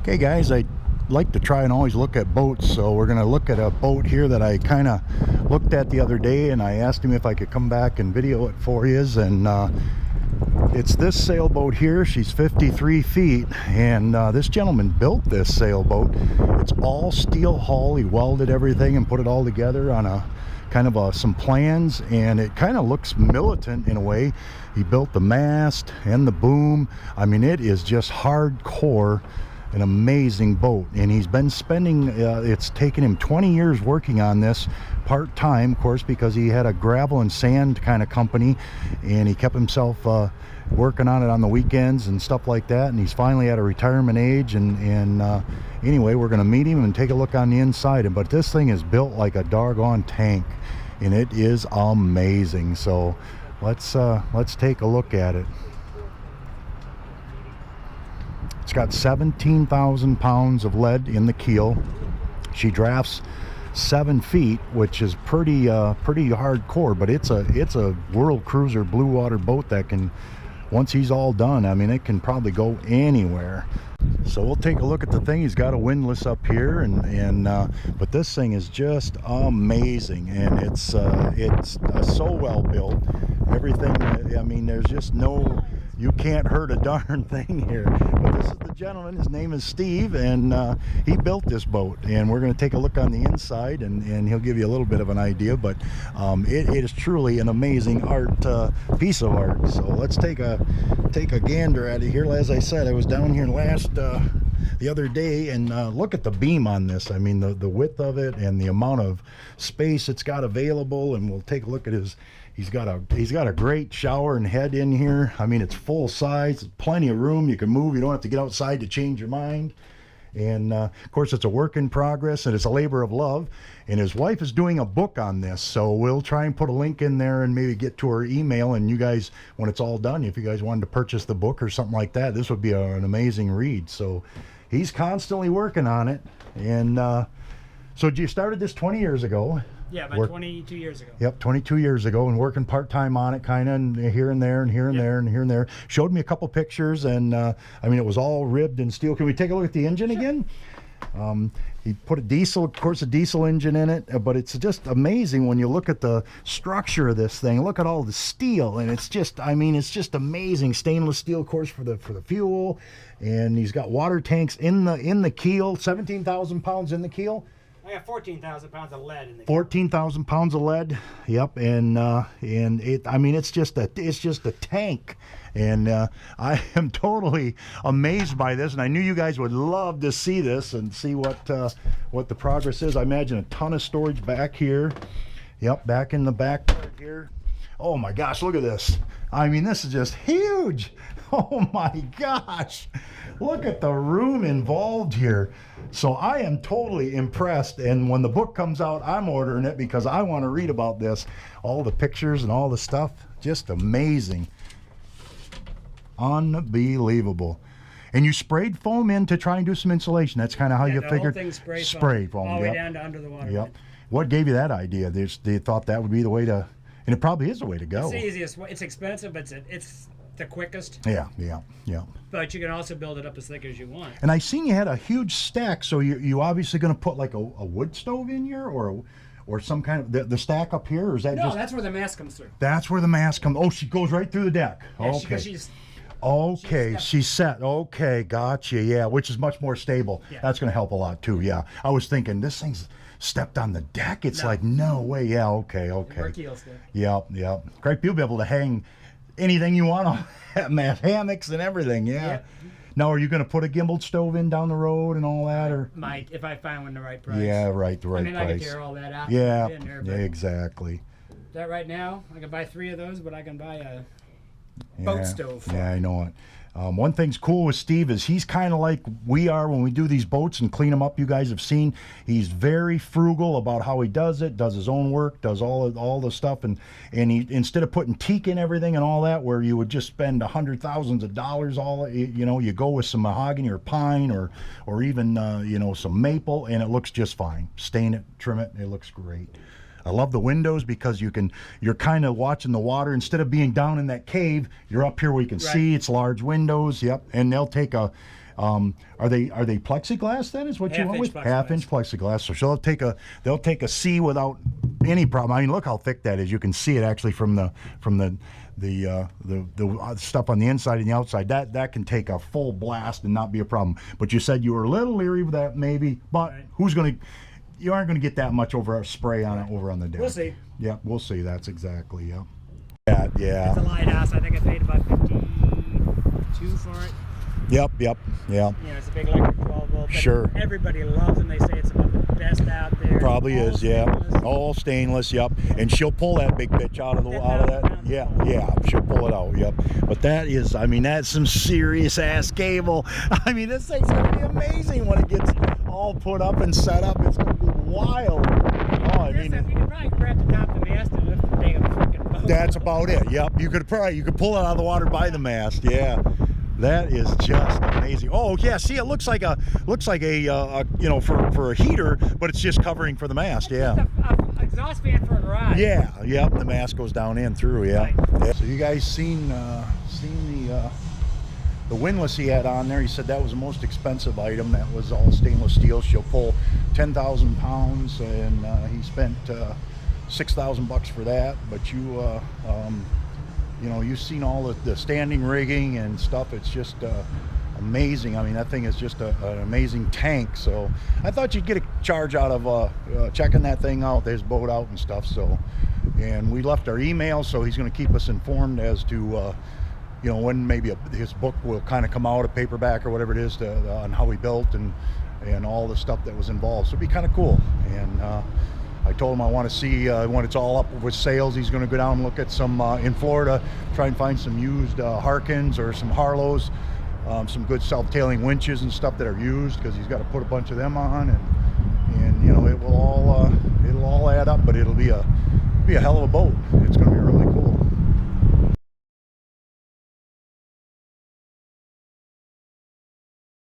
Okay guys, I like to try and always look at boats, so we're going to look at a boat here that I kind of looked at the other day, and I asked him if I could come back and video it for you. And it's this sailboat here. She's 53 feet, and this gentleman built this sailboat. It's all steel hull. He welded everything and put it all together on a kind of some plans, and it kind of looks militant in a way. He built the mast and the boom. I mean, it is just hardcore, an amazing boat. And he's been spending it's taken him 20 years working on this part-time, of course, because he had a gravel and sand kind of company, and he kept himself working on it on the weekends and stuff like that. And he's finally at a retirement age, and anyway, we're going to meet him and take a look on the inside. But this thing is built like a doggone tank, and it is amazing. So let's take a look at it. It's got 17,000 pounds of lead in the keel. She drafts 7 feet, which is pretty hardcore, but it's a world cruiser blue water boat that can, once he's all done, I mean, it can probably go anywhere. So we'll take a look at the thing. He's got a windlass up here, but this thing is just amazing, and it's so well built. Everything, I mean, there's just no, you can't hurt a darn thing here. But this is the gentleman. His name is Steve, and he built this boat, and we're going to take a look on the inside, and he'll give you a little bit of an idea. But it is truly an amazing piece of art. So let's take a gander at it here. As I said, I was down here the other day, and look at the beam on this. I mean, the width of it and the amount of space it's got available. And we'll take a look at his. He's got a great shower and head in here. I mean, it's full size, plenty of room. You can move. You don't have to get outside to change your mind. And of course, it's a work in progress, and it's a labor of love. And his wife is doing a book on this, so we'll try and put a link in there and maybe get to her email. And you guys, when it's all done, if you guys wanted to purchase the book or something like that, this would be an amazing read. So he's constantly working on it. And so you started this 20 years ago. Yeah, about 22 years ago. Yep, 22 years ago, and working part-time on it, kind of, and here and there, and here and there, and here and there. Showed me a couple pictures, and I mean, it was all ribbed in steel. Can we take a look at the engine again? He put a diesel engine in it, but it's just amazing when you look at the structure of this thing. Look at all the steel, and it's just, I mean, it's just amazing. Stainless steel, of course, for the fuel, and he's got water tanks in the keel. 17,000 pounds in the keel. I got 14,000 pounds of lead in the 14,000 pounds of lead. Yep, and it. I mean, it's just a tank, and I am totally amazed by this. And I knew you guys would love to see this and see what the progress is. I imagine a ton of storage back here. Yep, back in the back part here. Oh my gosh, look at this. I mean, this is just huge. Oh my gosh, look at the room involved here. So I am totally impressed, and when the book comes out, I'm ordering it because I want to read about this. All the pictures and all the stuff, just amazing. Unbelievable. And you sprayed foam in to try and do some insulation. That's kind of how you figured. Whole thing spray foam. All the way down to under the water. Yep. What gave you that idea? They thought that would be the way to, and it probably is the way to go. It's the easiest way. It's expensive, but it's the quickest. Yeah. But you can also build it up as thick as you want. And I seen you had a huge stack, so you obviously going to put like a wood stove in here, or some kind of the stack up here, or is that no? just? That's where the mast comes through. That's where the mast comes. Oh, she goes right through the deck. Yeah, Okay. She's set. Okay, gotcha. Yeah, which is much more stable. Yeah. That's going to help a lot too. Yeah, I was thinking this thing's stepped on the deck. It's like no way. Yeah. Okay. Yep. Great. You'll be able to hang anything you want on hammocks and everything. Yeah. Now, are you going to put a gimbaled stove in down the road and all that, or? Might, if I find one the right price. Yeah, right, the right price. I can tear all that out. Yeah, exactly. That right now, I can buy 3 of those, but I can buy a boat stove. Yeah, I know it. One thing's cool with Steve is he's kind of like we are when we do these boats and clean them up. You guys have seen he's very frugal about how he does it, does his own work, does all the stuff, and he, instead of putting teak in everything and all that, where you would just spend $100,000s of dollars, you go with some mahogany or pine or even some maple, and it looks just fine. Stain it, trim it, it looks great. I love the windows because you're kind of watching the water. Instead of being down in that cave, you're up here where you can see. It's large windows. Yep. And they'll take a Are they plexiglass then? Is what you went with? Half-inch plexiglass. So they'll take a C without any problem. I mean, look how thick that is. You can see it actually from the stuff on the inside and the outside. That can take a full blast and not be a problem. But you said you were a little leery of that maybe. But you aren't gonna get that much over a spray on it over on the deck. We'll see. Yeah, we'll see. That's exactly yeah. It's a lighthouse. I think I paid about 52 for it. Yep. You know, it's a big electric 12-volt. Sure. Everybody loves them. They say it's about the best out there. Probably all is, stainless. yeah. All stainless, yep. And she'll pull that big bitch out of that. Yeah, she'll pull it out, yep. But that is, I mean, that's some serious ass cable. I mean, this thing's gonna be amazing when it gets all put up and set up. It's gonna be wild. Oh, I mean, you could probably grab the top of the mast and lift the damn freaking boat. That's about it. Yep. You could pull it out of the water by the mast. Yeah. That is just amazing. Oh yeah, see, it looks like a you know, for a heater, but it's just covering for the mast. Yeah. Just a exhaust fan for a garage. Yeah. Yep. The mast goes down in through. Yeah. Right. Yeah. So you guys seen the windlass he had on there? He said that was the most expensive item. That was all stainless steel. She'll pull 10,000 pounds, and he spent $6,000 for that. But you know, you've seen all the standing rigging and stuff. It's just amazing. I mean, that thing is just an amazing tank. So I thought you'd get a charge out of checking that thing out, his boat out and stuff. So, and we left our email, so he's going to keep us informed as to you know, when maybe his book will kind of come out, a paperback or whatever it is, on how he built and all the stuff that was involved. So it'd be kind of cool. And I told him I want to see when it's all up with sales, he's going to go down and look at some in Florida, try and find some used Harkins or some Harlows, some good self-tailing winches and stuff that are used, because he's got to put a bunch of them on, and you know, it'll all add up, but it'll be a hell of a boat. It's going to be